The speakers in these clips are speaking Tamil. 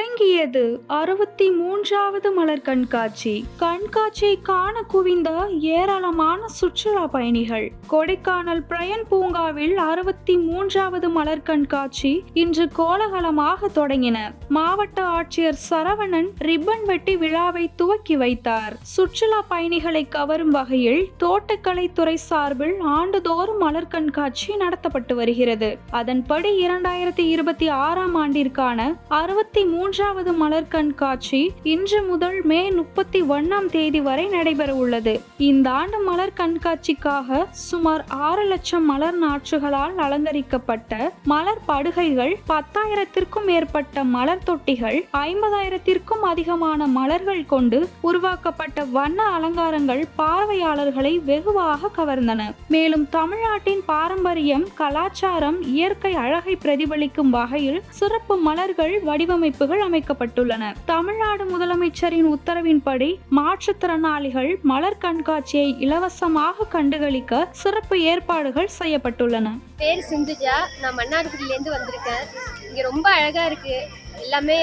தொடங்கியது 63வது மலர் கண்காட்சி. கண்காட்சியை காண குவிந்த ஏராளமான சுற்றுலா பயணிகள். கொடைக்கானல் பிரையன் பூங்காவில் 63வது மலர் கண்காட்சி இன்று கோலாகலமாக தொடங்கின. மாவட்ட ஆட்சியர் சரவணன் ரிப்பன் வெட்டி விழாவை துவக்கி வைத்தார். சுற்றுலா பயணிகளை கவரும் வகையில் தோட்டக்கலைத்துறை சார்பில் ஆண்டுதோறும் மலர் கண்காட்சி நடத்தப்பட்டு வருகிறது. அதன்படி 2026ஆம் ஆண்டிற்கான 63வது மலர் கண்காட்சி இன்று முதல் மே 31ஆம் தேதி வரை நடைபெற உள்ளது. இந்த ஆண்டு மலர் கண்காட்சிக்காக சுமார் 6 லட்சம் மலர் நாற்றுகளால் அலங்கரிக்கப்பட்ட மலர் படுகைகள், 10,000த்திற்கும் மேற்பட்ட மலர் தொட்டிகள், 50,000த்திற்கும் அதிகமான மலர்கள் கொண்டு உருவாக்கப்பட்ட வண்ண அலங்காரங்கள் பார்வையாளர்களை வெகுவாக கவர்ந்தன. மேலும் தமிழ்நாட்டின் பாரம்பரியம், கலாச்சாரம், இயற்கை அழகை பிரதிபலிக்கும் வகையில் சிறப்பு மலர்கள் வடிவமைப்புகள் அமைக்கப்பட்டுள்ளன. தமிழ்நாடு முதலமைச்சரின் உத்தரவின்படி மாற்றுத்திறனாளிகள் மலர் கண்காட்சியை இலவசமாக கண்டுகளிக்க சிறப்பு ஏற்பாடுகள் செய்யப்பட்டுள்ளன. பேர் சிந்துஜா, நான் மன்னார்குடியிலேருந்து வந்திருக்கேன். இங்கே ரொம்ப அழகாக இருக்குது, எல்லாமே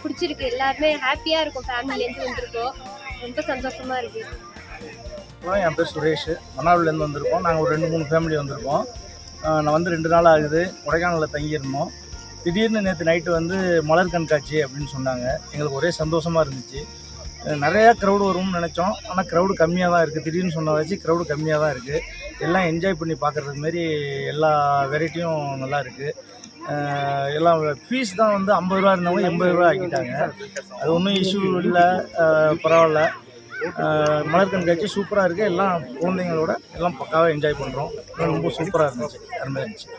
பிடிச்சிருக்கு, எல்லாருமே ஹாப்பியாக இருக்கும். ஃபேமிலிலேருந்து வந்திருக்கோம், ரொம்ப சந்தோஷமாக இருக்குது. என் பேர் சுரேஷ், மன்னார்குடியிலேருந்து வந்திருக்கோம். நாங்கள் ஒரு 2-3 ஃபேமிலி வந்திருக்கோம். நான் வந்து 2 நாள் ஆகுது, கொடைக்கானலில் தங்கியிருந்தோம். திடீர்னு நேற்று நைட்டு வந்து மலர் கண்காட்சி அப்படின்னு சொன்னாங்க. எங்களுக்கு ஒரே சந்தோஷமாக இருந்துச்சு. நிறையா க்ரௌடு வரும்னு நினச்சோம், ஆனால் க்ரௌடு கம்மியாக தான் இருக்குது. திடீர்னு சொன்ன வச்சு க்ரௌடு கம்மியாக தான் இருக்குது. எல்லாம் என்ஜாய் பண்ணி பார்க்குறதுக்கு மாரி எல்லா வெரைட்டியும் நல்லா இருக்குது. எல்லாம் ஃபீஸ் தான் வந்து 50 ரூபா இருந்தவங்க 80 ரூபா ஆக்கிட்டாங்க. அது ஒன்றும் இஷ்யூ இல்லை, பரவாயில்ல. மலர் கண்காட்சி சூப்பராக இருக்குது. எல்லாம் குழந்தைங்களோட எல்லாம் பக்காவாக என்ஜாய் பண்ணுறோம். ரொம்ப சூப்பராக இருந்துச்சு, அருமையாக இருந்துச்சு.